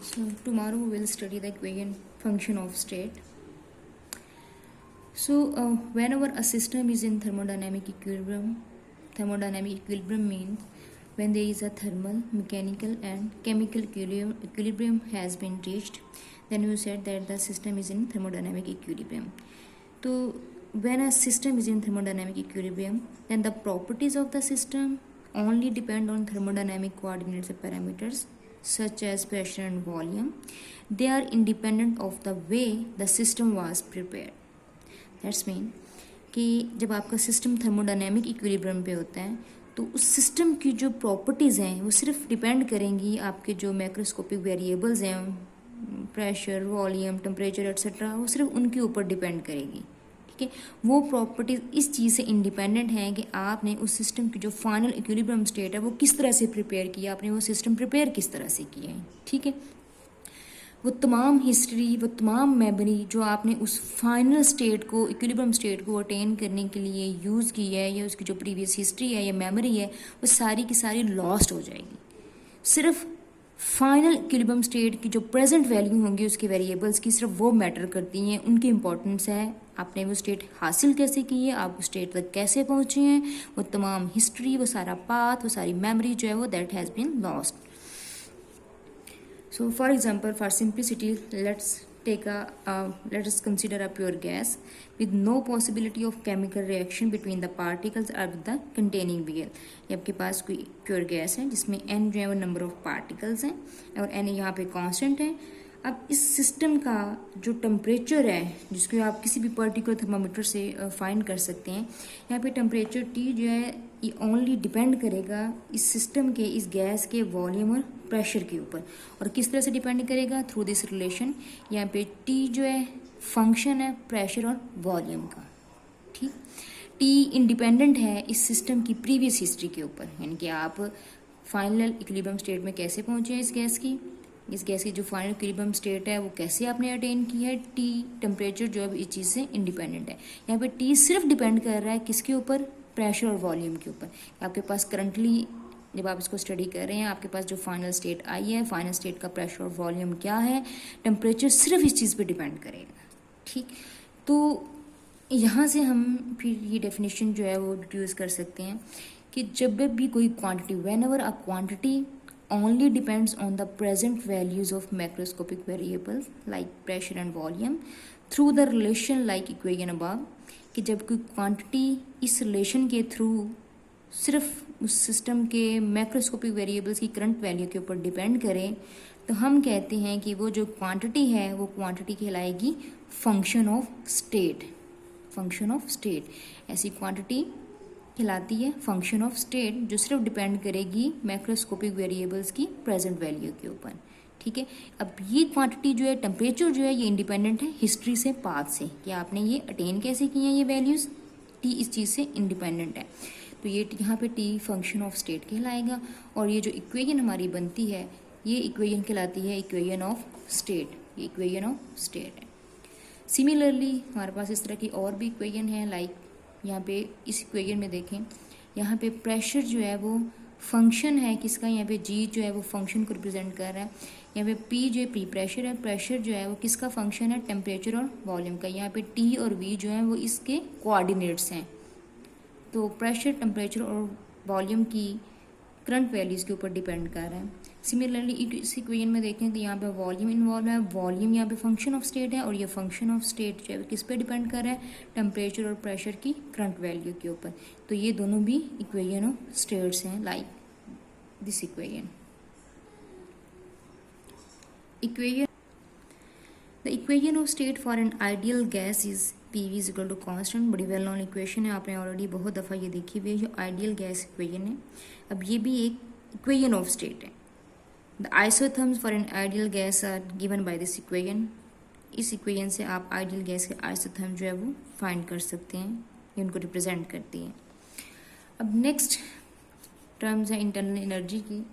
So tomorrow we will study the equation function of state. So whenever a system is in thermodynamic equilibrium means when there is a thermal, mechanical and chemical equilibrium has been reached, then you said that the system is in thermodynamic equilibrium. So when a system is in thermodynamic equilibrium, then the properties of the system only depend on thermodynamic coordinates and parameters such as pressure and volume. They are independent of the way the system was prepared. That's mean कि जब आपका system thermodynamic equilibrium पे होता है तो उस system की जो प्रॉपर्टीज़ हैं वो सिर्फ डिपेंड करेंगी आपके जो मैक्रोस्कोपिक वेरिएबल्स हैं, प्रेशर, वॉल्यूम, टेम्परेचर एट्सेट्रा, वो सिर्फ उनके ऊपर डिपेंड करेगी. ठीक है, वो प्रॉपर्टीज इस चीज़ से इंडिपेंडेंट हैं कि आपने उस सिस्टम की जो फाइनल इक्विलिब्रियम स्टेट है वो किस तरह से प्रिपेयर किया, आपने वो सिस्टम प्रिपेयर किस तरह से किया है. ठीक है, वो तमाम हिस्ट्री, वो तमाम मेमोरी जो आपने उस फाइनल स्टेट को, इक्विलिब्रियम स्टेट को अटेन करने के लिए यूज़ की है, या उसकी जो प्रीवियस हिस्ट्री है या मेमोरी है, वो सारी की सारी लॉस्ट हो जाएगी. सिर्फ फाइनल इक्विलिब्रियम स्टेट की जो प्रेजेंट वैल्यू होंगी उसकी वेरिएबल्स की, सिर्फ वो मैटर करती हैं, उनकी इंपॉर्टेंस है. आपने वो स्टेट हासिल कैसे की है, आप उस स्टेट तक कैसे पहुंचे हैं, वो तमाम हिस्ट्री, वो सारा पाथ, वो सारी मेमोरी जो है वो that has been lost. So for example, for simplicity, let's us consider a pure gas with no possibility of chemical reaction between the particles or with the containing BL. ये आपके पास कोई pure gas है जिसमें n जो है वो number of particles हैं और n यहाँ पे कांस्टेंट है. अब इस सिस्टम का जो टेम्परेचर है, जिसको आप किसी भी पर्टिकुलर थर्मामीटर से फाइंड कर सकते हैं, यहाँ पे टेम्परेचर T जो है ये ओनली डिपेंड करेगा इस सिस्टम के, इस गैस के वॉल्यूम और प्रेशर के ऊपर. और किस तरह से डिपेंड करेगा? Through this relation. यहाँ पे T जो है फंक्शन है प्रेशर और वॉल्यूम का. ठीक, T इंडिपेंडेंट है इस सिस्टम की प्रीवियस हिस्ट्री के ऊपर, यानी कि आप फाइनल इक्विलिब्रियम स्टेट में कैसे पहुंचे इस गैस की जो फाइनल इक्विलिब्रियम स्टेट है वो कैसे आपने अटेन की है. T टेम्परेचर जो है इस चीज़ से इंडिपेंडेंट है. यहाँ पे T सिर्फ डिपेंड कर रहा है किसके ऊपर? प्रेशर और वॉल्यूम के ऊपर. आपके पास करंटली जब आप इसको स्टडी कर रहे हैं, आपके पास जो फाइनल स्टेट आई है, फाइनल स्टेट का प्रेशर और वॉल्यूम क्या है, टेम्परेचर सिर्फ इस चीज़ पे डिपेंड करेगा. ठीक, तो यहाँ से हम फिर ये डेफिनेशन जो है वो डिड्यूस कर सकते हैं कि जब भी कोई quantity, when ever a quantity only depends on the present values of macroscopic variables like pressure and volume through the relation like equation above, कि जब कोई क्वांटिटी इस रिलेशन के थ्रू सिर्फ उस सिस्टम के मैक्रोस्कोपिक वेरिएबल्स की करंट वैल्यू के ऊपर डिपेंड करे, तो हम कहते हैं कि वो जो क्वांटिटी है वो क्वांटिटी कहलाएगी function of state. Function of state ऐसी क्वांटिटी कहलाती है फंक्शन ऑफ स्टेट जो सिर्फ डिपेंड करेगी मैक्रोस्कोपिक वेरिएबल्स की प्रेजेंट वैल्यू के ऊपर. ठीक है, अब ये क्वांटिटी जो है, टेम्परेचर जो है, ये इंडिपेंडेंट है हिस्ट्री से, पाथ से, कि आपने ये अटेन कैसे किए हैं ये वैल्यूज़. T इस चीज़ से इंडिपेंडेंट है, तो ये यहाँ पे T फंक्शन ऑफ स्टेट कहलाएगा. और ये जो इक्वेशन हमारी बनती है ये इक्वेशन कहलाती है इक्वेशन ऑफ स्टेट. ये इक्वेशन ऑफ स्टेट है. सिमिलरली हमारे पास इस तरह की और भी इक्वेशन है. लाइक यहाँ पे इस इक्वेशन में देखें, यहाँ पे प्रेशर जो है वो फंक्शन है किसका, यहाँ पे G जो है वो फंक्शन को रिप्रेजेंट कर रहा है. यहाँ पे P जो है प्री प्रेशर है, प्रेशर जो है वो किसका फंक्शन है? टेम्परेचर और वॉल्यूम का. यहाँ पे T और V जो है वो इसके कोऑर्डिनेट्स हैं. तो प्रेशर, टेम्परेचर और वॉल्यूम की करंट वैल्यूज़ के ऊपर डिपेंड कर रहा है. सिमिलरली इस इक्वेशन में देखें तो यहाँ पे वॉल्यूम इन्वॉल्व है. वॉल्यूम यहाँ पे फंक्शन ऑफ स्टेट है और ये फंक्शन ऑफ स्टेट जो है किस पे डिपेंड कर रहा है? टेम्परेचर और प्रेशर की करंट वैल्यू के ऊपर. तो ये दोनों भी इक्वेशन ऑफ स्टेट्स हैं, like this equation. The equation of state for an ideal gas is PV is equal to constant. बड़ी वेल नोन इक्वेशन है, आपने ऑलरेडी बहुत दफ़ा ये देखी हुई है, जो आइडियल गैस इक्वेशन है. अब ये भी एक इक्वेशन ऑफ स्टेट है. The isotherms for an ideal gas are given by this equation. इस इक्वेशन से आप आइडियल गैस के आइसोथर्म जो है वो फाइंड कर सकते हैं, ये उनको रिप्रेजेंट करती हैं. अब नेक्स्ट टर्म्स है इंटरनल एनर्जी की.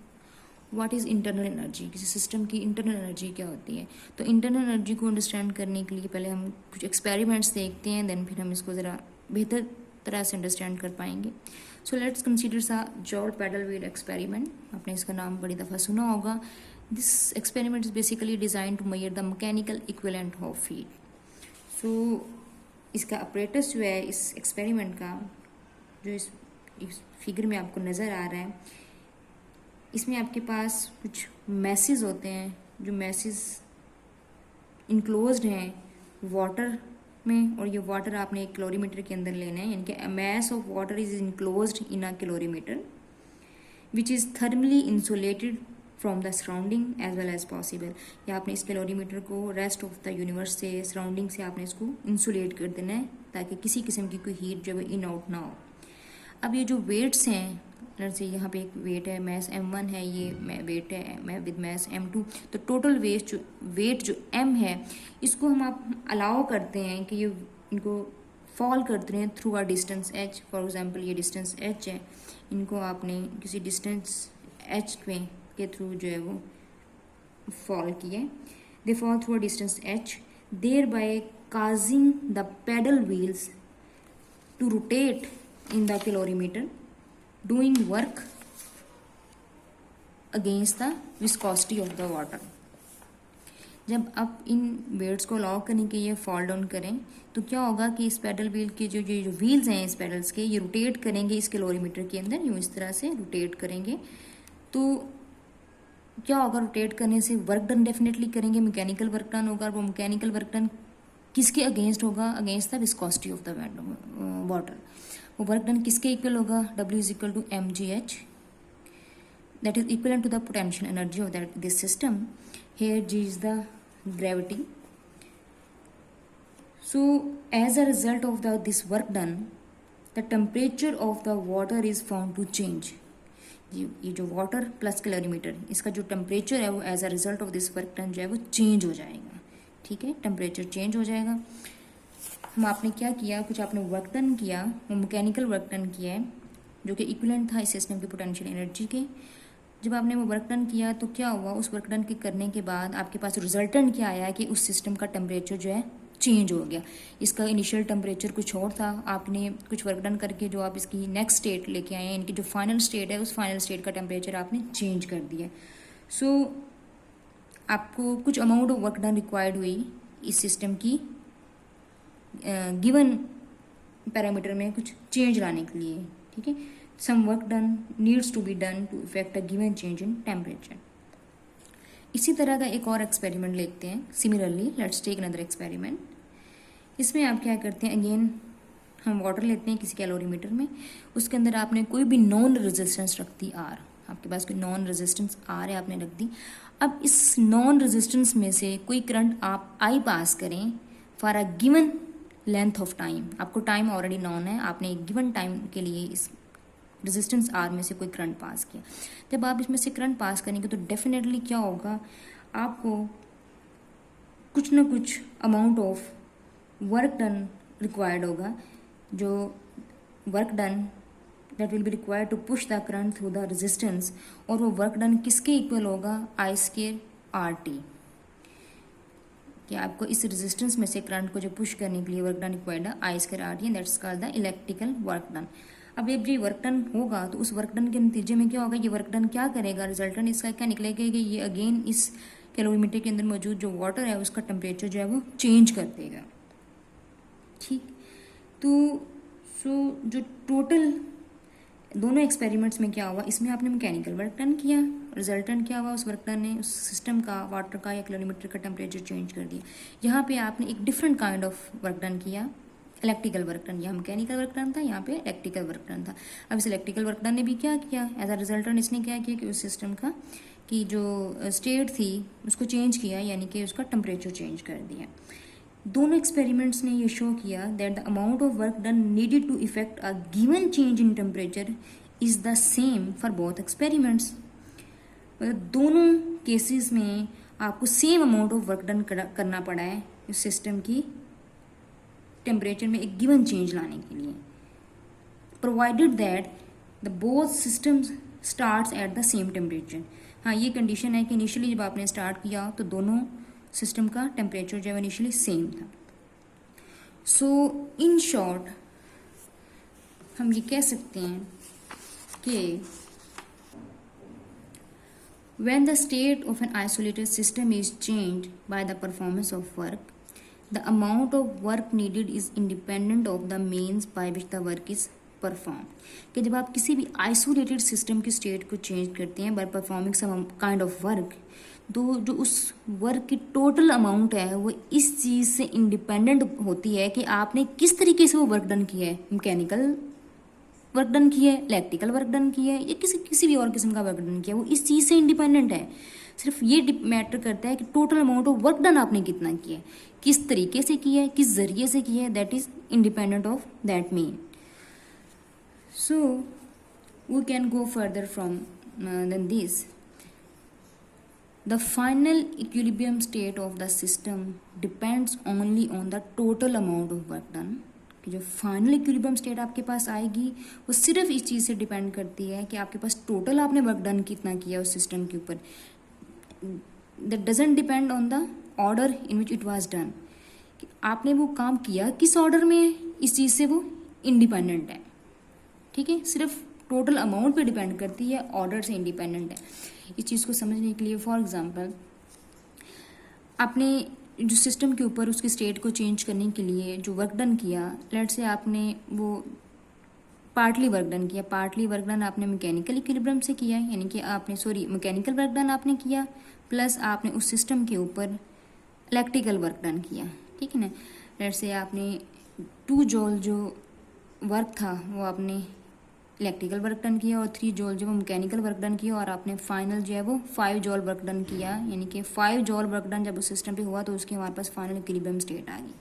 What is internal energy? किसी सिस्टम की इंटरनल एनर्जी क्या होती है? तो इंटरनल एनर्जी को अंडरस्टैंड करने के लिए पहले हम कुछ एक्सपेरिमेंट्स देखते हैं, देन फिर हम इसको ज़रा बेहतर तरह से अंडरस्टैंड कर पाएंगे. सो लेट्स कंसीडर सा जॉल पैडल व्हील एक्सपेरिमेंट. आपने इसका नाम बड़ी दफ़ा सुना होगा. This experiment is basically designed to measure the mechanical equivalent of heat. So इसका apparatus जो है इस experiment का, जो इस फिगर में आपको नज़र आ रहा है, इसमें आपके पास कुछ मैसेज होते हैं, जो मैसेज इनक्लोज्ड हैं वाटर में, और ये वाटर आपने एक कैलोरीमीटर के अंदर लेना है, यानी कि mass of water is enclosed in a calorimeter which is thermally insulated from the surrounding as well as possible. या आपने इस कैलोरीमीटर को रेस्ट ऑफ द यूनिवर्स से, सराउंडिंग से आपने इसको इंसुलेट कर देना है ताकि किसी किस्म की कोई हीट जो है इन आउट ना हो। अब ये जो वेट्स हैं, जैसे यहाँ पे एक वेट है, मैस m1 है, ये वेट है विद मैस m2, तो टोटल वेट जो m है, इसको हम आप अलाउ करते हैं कि ये इनको फॉल करते हैं through a distance h। For example ये डिस्टेंस h है, इनको आपने किसी डिस्टेंस h के थ्रू जो है वो फॉल किए। They fall through a distance h, there bye causing the pedal wheels to rotate in the calorimeter, doing work against the viscosity of the water। जब आप इन वेट्स को अलाउ करें कि ये फॉल डाउन करें, तो क्या होगा कि इस पैडल व्हील के जो व्हील्स हैं इस पैडल्स के, ये रोटेट करेंगे इस कैलोरीमीटर के अंदर, यूँ इस तरह से रोटेट करेंगे। तो क्या होगा, रोटेट करने से वर्क डन डेफिनेटली करेंगे, मैकेनिकल वर्क डन होगा। और वो मैकेनिकल वर्क डन किसके अगेंस्ट होगा? Against the viscosity of the water. वो वर्क डन किसके इक्वल होगा? W is equal to mgh, that is equivalent to the potential energy of this system. Here G is the gravity. So as a result of this work done, the temperature of the water is found to change. ये जो water plus calorimeter, इसका जो temperature है वो as a result of this work done जो है वो change हो जाएगा। ठीक है, टेम्परेचर चेंज हो जाएगा। हम आपने क्या किया, कुछ आपने वर्क डन किया, वो मैकेनिकल वर्क डन किया है जो कि इक्विवेलेंट था इस सिस्टम की पोटेंशियल एनर्जी के। जब आपने वो वर्क डन किया तो क्या हुआ, उस वर्क डन के करने के बाद आपके पास रिजल्टेंट क्या आया कि उस सिस्टम का टेम्परेचर जो है चेंज हो गया। इसका इनिशियल टेम्परेचर कुछ और था, आपने कुछ वर्क डन करके जो आप इसकी नेक्स्ट स्टेट लेके आए हैं, इनकी जो फाइनल स्टेट है उस फाइनल स्टेट का टेम्परेचर आपने चेंज कर दिया। सो आपको कुछ amount of work done required हुई इस सिस्टम की गिवन पैरामीटर में कुछ चेंज लाने के लिए। ठीक है, some work done needs to be done to effect a given change in temperature. इसी तरह का एक और एक्सपेरिमेंट लेते हैं। Similarly let's take another experiment. इसमें आप क्या करते हैं, अगेन हम वाटर लेते हैं किसी कैलोरीमीटर में, उसके अंदर आपने कोई भी नॉन रेजिस्टेंस रख दी R, आपके पास कोई नॉन रेजिस्टेंस R है आपने रख दी। अब इस नॉन रेजिस्टेंस में से कोई करंट आप I पास करें for a given length of time. आपको टाइम ऑलरेडी नॉन है, आपने एक गिवन टाइम के लिए इस रेजिस्टेंस R में से कोई करंट पास किया। जब आप इसमें से करंट पास करेंगे तो डेफिनेटली क्या होगा, आपको कुछ ना कुछ amount of work done required होगा। जो work done that will be required to push the current through the resistance, और वो वर्क डन किसके इक्वल होगा? I² RT। कि आपको इस रेजिस्टेंस में से करंट को जो पुश करने के लिए वर्क डन रिक्वायर्ड है I² RT, and that's called the electrical work done. अब जब ये वर्क डन होगा तो उस वर्क डन के नतीजे में क्या होगा, ये वर्क डन क्या करेगा, रिजल्टेंट इसका क्या निकलेगा कि ये अगेन इस कैलोरीमीटर के अंदर मौजूद जो वाटर है उसका टेम्परेचर जो है वो चेंज कर देगा। ठीक, तो जो टोटल दोनों एक्सपेरिमेंट्स में क्या हुआ, इसमें आपने मैकेनिकल वर्क डन किया, रिजल्टेंट क्या हुआ, उस वर्क डन ने उस सिस्टम का, वाटर का या कैलोरीमीटर का टेम्परेचर चेंज कर दिया। यहाँ पे आपने एक different kind of work done किया, इलेक्ट्रिकल वर्क डन। यहाँ मैकेनिकल वर्क डन था, यहाँ पे इलेक्ट्रिकल वर्क डन था। अब इस इलेक्ट्रिकल वर्क डन ने भी क्या किया, एज अ रिजल्टेंट इसने क्या किया कि उस सिस्टम का की जो स्टेट थी उसको चेंज किया, यानी कि उसका टेम्परेचर चेंज कर दिया। दोनों एक्सपेरिमेंट्स ने ये शो किया that the amount of work done needed to effect a given change in temperature is the same for both experiments. मतलब दोनों केसेस में आपको same amount of work done करना पड़ा है इस सिस्टम की टेम्परेचर में एक गिवन चेंज लाने के लिए, provided that the both systems starts at the same temperature. हाँ, ये कंडीशन है कि इनिशियली जब आपने स्टार्ट किया तो दोनों सिस्टम का टेम्परेचर जो है इनिशियली सेम था। सो इन शॉर्ट हम ये कह सकते हैं कि When the state of an isolated system is changed by the performance of work, the amount of work needed is independent of the means by which the work is performed. कि जब आप किसी भी आइसोलेटेड सिस्टम की state को change करते हैं by performing some kind of work, तो जो उस वर्क की टोटल अमाउंट है वो इस चीज़ से इंडिपेंडेंट होती है कि आपने किस तरीके से वो वर्क डन किया है, मैकेनिकल वर्क डन किया है, इलेक्ट्रिकल वर्क डन किया है, या किसी भी और किस्म का वर्क डन किया है, वो इस चीज़ से इंडिपेंडेंट है। सिर्फ ये मैटर करता है कि total amount of work done आपने कितना किया है, किस तरीके से किया है, किस जरिए से किया है, that is independent of that mean. So we can go further from then this. The final equilibrium state of the system depends only on the total amount of work done. कि जो फाइनल इक्विलिब्रियम स्टेट आपके पास आएगी वो सिर्फ इस चीज़ से depend करती है कि आपके पास टोटल आपने वर्क डन कितना किया उस सिस्टम के ऊपर। That doesn't depend on the order in which it was done, कि आपने वो काम किया किस ऑर्डर में है, इस चीज़ से वो इंडिपेंडेंट है। ठीक है, सिर्फ टोटल अमाउंट पे डिपेंड करती है, ऑर्डर से इंडिपेंडेंट है। इस चीज़ को समझने के लिए फॉर एग्जांपल आपने जो सिस्टम के ऊपर उसकी स्टेट को चेंज करने के लिए जो वर्क डन किया, लेट से आपने वो पार्टली वर्क डन किया, पार्टली वर्क डन आपने मैकेनिकल इक्विलिब्रियम से किया है, यानी कि आपने मैकेनिकल वर्क डन आपने किया प्लस आपने उस सिस्टम के ऊपर इलेक्ट्रिकल वर्क डन किया। ठीक है ना, लेट से आपने 2 जॉल जो वर्क था वो आपने इलेक्ट्रिकल वर्क डन किया और 3 जॉल जो वो मैकेनिकल वर्क डन किया, और आपने फाइनल जो है वो 5 जॉल वर्क डन किया, यानी कि 5 जॉल वर्क डन जब उस सिस्टम पे हुआ तो उसके हमारे पास फाइनल इक्विलिब्रियम स्टेट आ गई।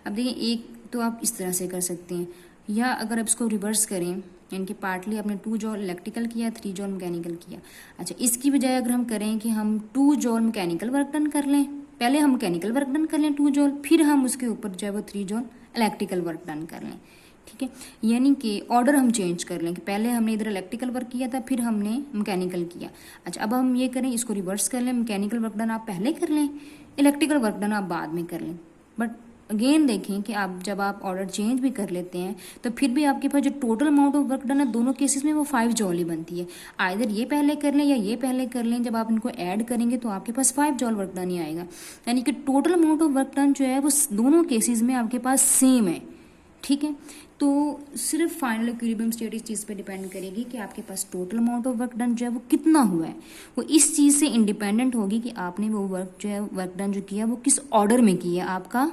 अब देखिए, एक तो आप इस तरह से कर सकते हैं, या अगर आप इसको रिवर्स करें, यानी कि पार्टली आपने 2 जॉल इलेक्ट्रिकल किया, 3 जॉल मैकेनिकल किया। अच्छा, इसकी बजाय अगर हम करें कि हम 2 जॉल मैकेनिकल वर्क डन कर लें, पहले हम मैकेनिकल वर्क डन कर लें 2 जॉल, फिर हम उसके ऊपर जो है वो 3 जॉल इलेक्ट्रिकल वर्क डन कर लें। ठीक है, यानी कि ऑर्डर हम चेंज कर लें कि पहले हमने इधर इलेक्ट्रिकल वर्क किया था, फिर हमने मैकेनिकल किया। अच्छा, अब हम ये करें, इसको रिवर्स कर लें, मैकेनिकल वर्क डन आप पहले कर लें, इलेक्ट्रिकल वर्क डन आप बाद में कर लें। बट अगेन देखें कि आप जब आप ऑर्डर चेंज भी कर लेते हैं तो फिर भी आपके पास जो total amount of work done है दोनों केसेस में वो 5 जॉल ही बनती है। आइदर ये पहले कर लें या ये पहले कर लें, जब आप इनको ऐड करेंगे तो आपके पास 5 जॉल वर्क डन ही आएगा। यानी कि total amount of work done जो है वो दोनों केसेस में आपके पास सेम है। ठीक है, तो सिर्फ फाइनल इक्विलिब्रियम स्टेट इस चीज़ पे डिपेंड करेगी कि आपके पास total amount of work done जो है वो कितना हुआ है, वो इस चीज़ से इंडिपेंडेंट होगी कि आपने वो वर्क जो है वर्क डन जो किया वो किस ऑर्डर में किया, आपका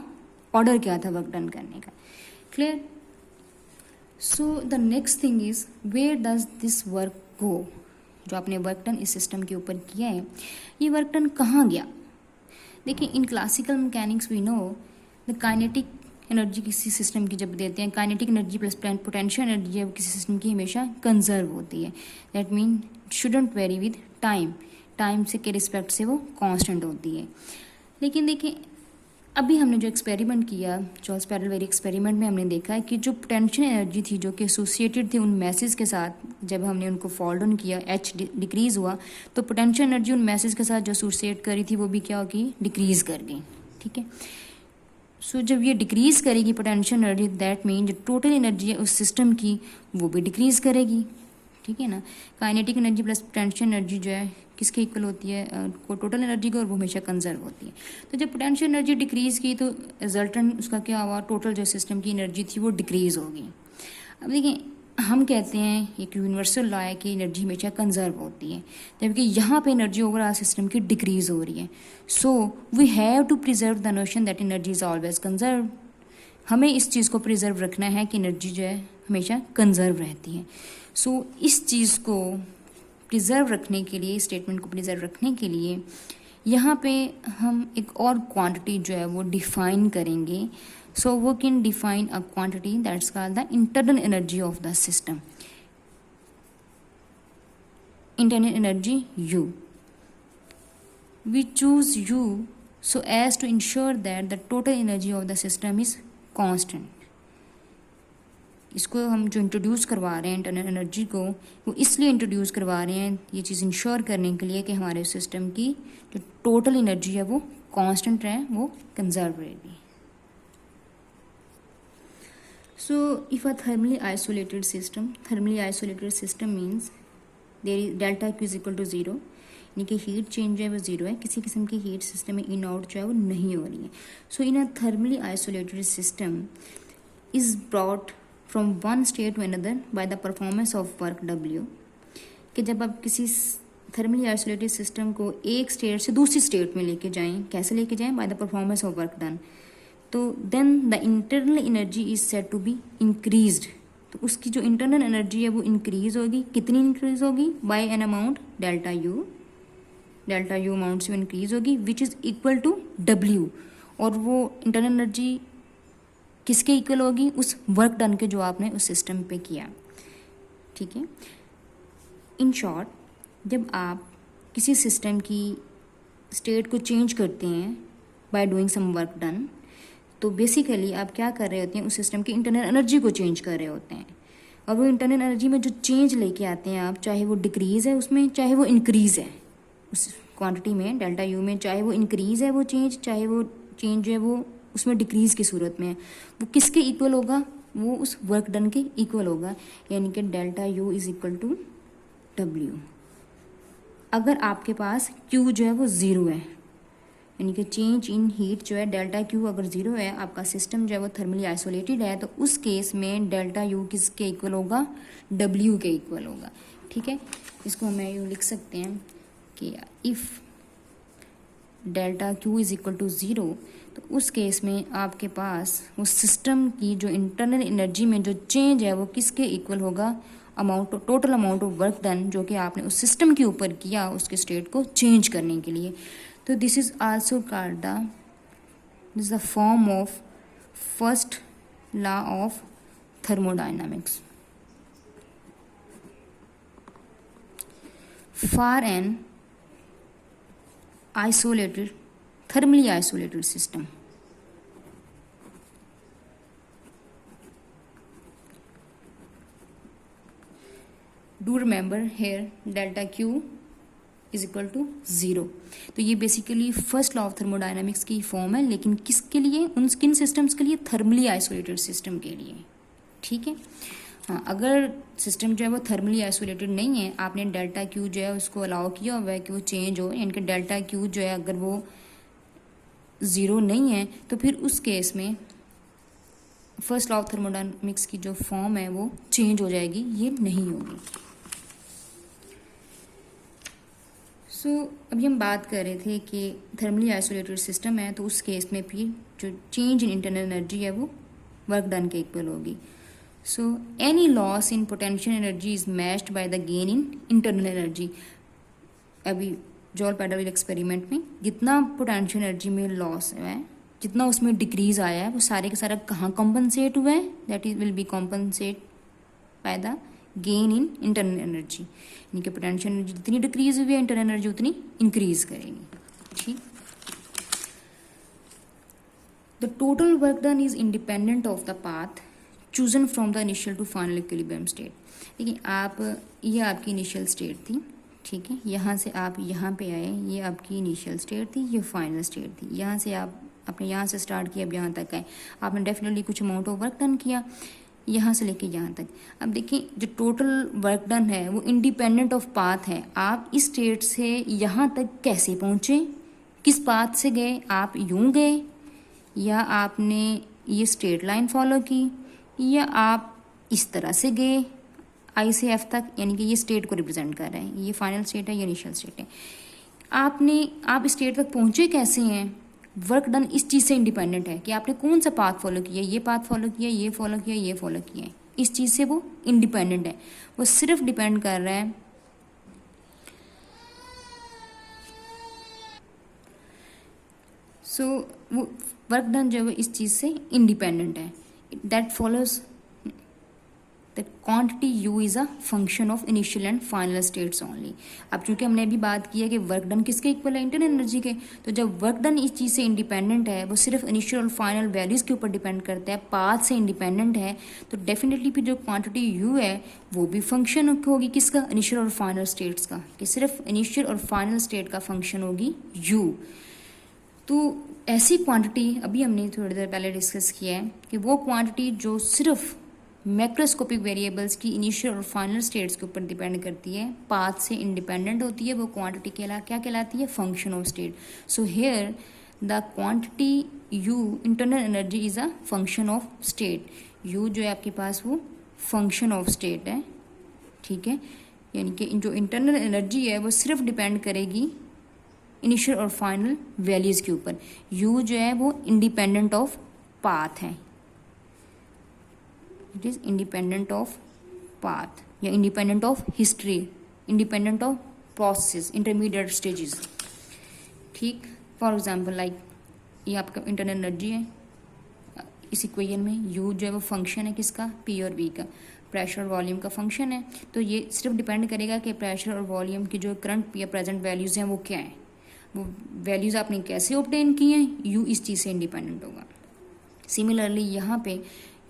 ऑर्डर क्या था वर्क डन करने का। Clear? So the next thing is where does this work go. जो आपने वर्क डन इस सिस्टम के ऊपर किया है, ये वर्क डन कहाँ गया? देखिए, in classical mechanics we know the kinetic energy किसी सिस्टम की जब देते हैं, kinetic energy plus potential energy है किसी सिस्टम की हमेशा कंजर्व होती है। That mean shouldn't vary with time, time से के रिस्पेक्ट से वो कांस्टेंट होती है। लेकिन देखिए, अभी हमने जो एक्सपेरिमेंट किया, चार्ल्स पैरेलल एक्सपेरिमेंट में हमने देखा है कि जो पोटेंशियल एनर्जी थी जो कि एसोसिएटेड थी उन मैसेज के साथ, जब हमने उनको फॉल डाउन किया, एच डिक्रीज हुआ, तो पोटेंशियल एनर्जी उन मैसेज के साथ जो एसोसिएट करी थी वो भी क्या होगी, डिक्रीज कर गई। ठीक है, सो जब ये डिक्रीज करेगी पोटेंशियल एनर्जी, दैट मीन जो टोटल एनर्जी है उस सिस्टम की वो भी डिक्रीज करेगी। ठीक है ना, kinetic energy plus potential energy जो है किसके इक्वल होती है, को टोटल एनर्जी को, और वो हमेशा कंजर्व होती है। तो जब पोटेंशियल एनर्जी डिक्रीज की तो रिजल्टेंट उसका क्या हुआ, टोटल जो सिस्टम की एनर्जी थी वो डिक्रीज होगी। अब देखिए, हम कहते हैं एक यूनिवर्सल लॉ है कि एनर्जी हमेशा कंजर्व होती है, जबकि यहाँ पे एनर्जी ओवरऑल सिस्टम की डिक्रीज हो रही है। So we have to preserve the notion that energy is always conserve. हमें इस चीज़ को प्रिजर्व रखना है कि एनर्जी जो है हमेशा कंजर्व रहती है। सो इस चीज़ को प्रिजर्व रखने के लिए, स्टेटमेंट को प्रिजर्व रखने के लिए यहाँ पे हम एक और क्वांटिटी जो है वो डिफाइन करेंगे। So we can define a quantity that's called the internal energy of the system. Internal energy U. We choose U so as to ensure that the total energy of the system is constant. इसको हम जो introduce करवा रहे हैं internal energy को, वो इसलिए introduce करवा रहे हैं ये चीज़ इंश्योर करने के लिए कि हमारे सिस्टम की जो टोटल एनर्जी है वो कांस्टेंट रहे, वो कंजर्व रहेगी। So if a thermally isolated system means there is delta Q is equal to 0. यानी कि हीट चेंज जो है वो ज़ीरो है, किसी किस्म की हीट सिस्टम में इन आउट जो है वो नहीं हो रही है. So in a thermally isolated system is brought from one state to another by the performance of work W. कि जब आप किसी थर्मली आइसोलेटेड सिस्टम को एक स्टेट से दूसरी स्टेट में लेके जाएं, कैसे लेके जाएं? By the performance of work done. तो then the internal energy is said to be increased. तो उसकी जो इंटरनल एनर्जी है वो इंक्रीज होगी. कितनी इंक्रीज होगी? By an amount delta U amount से इंक्रीज होगी which is equal to W. और वो इंटरनल एनर्जी किसके इक्वल होगी? उस वर्क डन के जो आपने उस सिस्टम पे किया. ठीक है. इन शॉर्ट, जब आप किसी सिस्टम की स्टेट को चेंज करते हैं by doing some work done, तो बेसिकली आप क्या कर रहे होते हैं? उस सिस्टम की इंटरनल एनर्जी को चेंज कर रहे होते हैं. और वो इंटरनल एनर्जी में जो चेंज लेके आते हैं आप, चाहे वो डिक्रीज़ है उसमें, चाहे वो इंक्रीज़ है उस क्वांटिटी में डेल्टा यू में, चाहे वो इंक्रीज़ है वो चेंज, चाहे वो चेंज जो है वो उसमें डिक्रीज़ की सूरत में है, वो किसके इक्वल होगा? वो उस वर्क डन के इक्वल होगा. यानी कि delta U is equal to W. अगर आपके पास Q जो है वो ज़ीरो है, यानी कि चेंज इन हीट जो है डेल्टा Q अगर ज़ीरो है, आपका सिस्टम जो है वो थर्मली आइसोलेटेड है, तो उस केस में डेल्टा U किसके इक्वल होगा? W के इक्वल होगा. ठीक है. इसको हमें यूँ लिख सकते हैं कि if delta Q is equal to zero, तो उस केस में आपके पास उस सिस्टम की जो इंटरनल एनर्जी में जो चेंज है वो किसके इक्वल होगा? Total amount of work done जो कि आपने उस सिस्टम के ऊपर किया उसके स्टेट को चेंज करने के लिए. तो this is also called the form of first law of thermodynamics. For an isolated thermally isolated system, do remember here delta Q is equal to 0. तो ये basically first law of thermodynamics की form है, लेकिन किसके लिए? उन किन systems के लिए? थर्मली आइसोलेटेड सिस्टम के लिए. ठीक है. हाँ, अगर सिस्टम जो है वो थर्मली आइसोलेटेड नहीं है, आपने डेल्टा Q जो है उसको अलाउ किया हुआ है कि वो चेंज हो, यानी कि डेल्टा Q जो है अगर वो ज़ीरो नहीं है, तो फिर उस केस में फर्स्ट लॉ ऑफ थर्मोडायनामिक्स की जो फॉर्म है वो चेंज हो जाएगी, ये नहीं होगी. सो अभी हम बात कर रहे थे कि थर्मली आइसोलेटेड सिस्टम है, तो उस केस में फिर जो चेंज इन इंटरनल एनर्जी है वो वर्क डन के इक्वल होगी. So any loss in potential energy is matched by the gain in internal energy. अभी जॉल पैडल एक्सपेरिमेंट में जितना पोटेंशियल एनर्जी में लॉस है, जितना उसमें डिक्रीज आया है, वो सारे के सारा कहाँ कॉम्पनसेट हुआ है? That is will be compensate by the gain in internal energy. यानी कि पोटेंशियल एनर्जी जितनी डिक्रीज हुई है, इंटरनल एनर्जी उतनी इंक्रीज करेगी. ठीक. The total work done is independent of the path chosen from the initial to final equilibrium state. देखिए आप, ये आपकी इनिशियल स्टेट थी. ठीक है. यहाँ से आप यहाँ पे आए, ये आपकी इनिशियल स्टेट थी, ये फाइनल स्टेट थी. यहाँ से आपने यहाँ से स्टार्ट किया, अब यहाँ तक आए, आपने डेफिनेटली कुछ अमाउंट ऑफ वर्क डन किया यहाँ से लेके यहाँ तक. अब देखिए जो टोटल वर्क डन है वो इंडिपेंडेंट ऑफ पाथ है. आप इस स्टेट से यहाँ तक कैसे पहुँचे? किस पाथ से गए? आप यूँ गए, या आपने ये स्ट्रेट लाइन फॉलो की, या आप इस तरह से गए आई से एफ तक, यानी कि ये स्टेट को रिप्रेजेंट कर रहे हैं. ये फाइनल स्टेट है, ये इनिशियल स्टेट है. आप स्टेट तक पहुंचे कैसे हैं? वर्क डन इस चीज़ से इंडिपेंडेंट है कि आपने कौन सा पाथ फॉलो किया, ये पाथ फॉलो किया, ये फॉलो किया, ये फॉलो किया. इस चीज़ से वो इंडिपेंडेंट है. वो सिर्फ डिपेंड कर रहा है वो वर्क डन जो है इस चीज़ से इंडिपेंडेंट है. That follows the quantity you is a function of initial and final states only. अब चूंकि हमने अभी बात की है कि वर्क डन किसके इक्वल है? इंटरनल एनर्जी के. तो जब वर्क डन इस चीज़ से इंडिपेंडेंट है, वो सिर्फ इनिशियल और फाइनल वैल्यूज़ के ऊपर डिपेंड करता है, पाथ से इंडिपेंडेंट है, तो डेफिनेटली फिर जो क्वांटिटी यू है वो भी फंक्शन होगी किसका? इनिशियल और फाइनल स्टेट्स का. कि सिर्फ इनिशियल और फाइनल स्टेट का फंक्शन होगी यू. तो ऐसी क्वांटिटी अभी हमने थोड़ी देर पहले डिस्कस किया है कि वो क्वांटिटी जो सिर्फ मैक्रोस्कोपिक वेरिएबल्स की इनिशियल और फाइनल स्टेट्स के ऊपर डिपेंड करती है, पाथ से इंडिपेंडेंट होती है, वो क्वांटिटी क्या कहलाती है, function of state. So here the quantity you internal energy is a function of state. You जो है आपके पास वो फंक्शन ऑफ स्टेट है, ठीक है, यानी कि जो इंटरनल एनर्जी है वो सिर्फ डिपेंड करेगी इनिशियल और फाइनल वैल्यूज के ऊपर. यू जो है वो इंडिपेंडेंट ऑफ पाथ है, it is independent of path या independent of history, independent of process, intermediate stages. ठीक, फॉर एग्जांपल लाइक ये आपका इंटरनल एनर्जी है, इस इक्वेशन में यू जो है वो फंक्शन है किसका, पी और वी का, प्रेशर और वॉल्यूम का फंक्शन है. तो ये सिर्फ डिपेंड करेगा कि प्रेशर और वॉल्यूम की जो करंट या प्रेजेंट वैल्यूज़ हैं वो क्या हैं, वो वैल्यूज़ आपने कैसे ऑब्टेन की हैं, यू इस चीज़ से इंडिपेंडेंट होगा. सिमिलरली यहाँ पे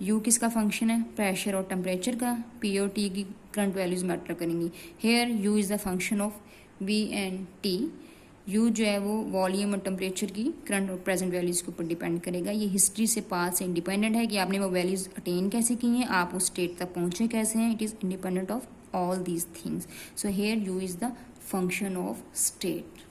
यू किसका फंक्शन है, प्रेशर और टेम्परेचर का, पी और टी की करंट वैल्यूज मैटर करेंगी. Here U is the function of V and T. U जो है वो वॉल्यूम और टेम्परेचर की करंट और प्रेजेंट वैल्यूज के ऊपर डिपेंड करेगा. ये हिस्ट्री से पाथ से इंडिपेंडेंट है कि आपने वो वैल्यूज अटेन कैसे की हैं, आप उस स्टेट तक पहुँचे कैसे हैं. It is independent of all these things. So here U is the function of state.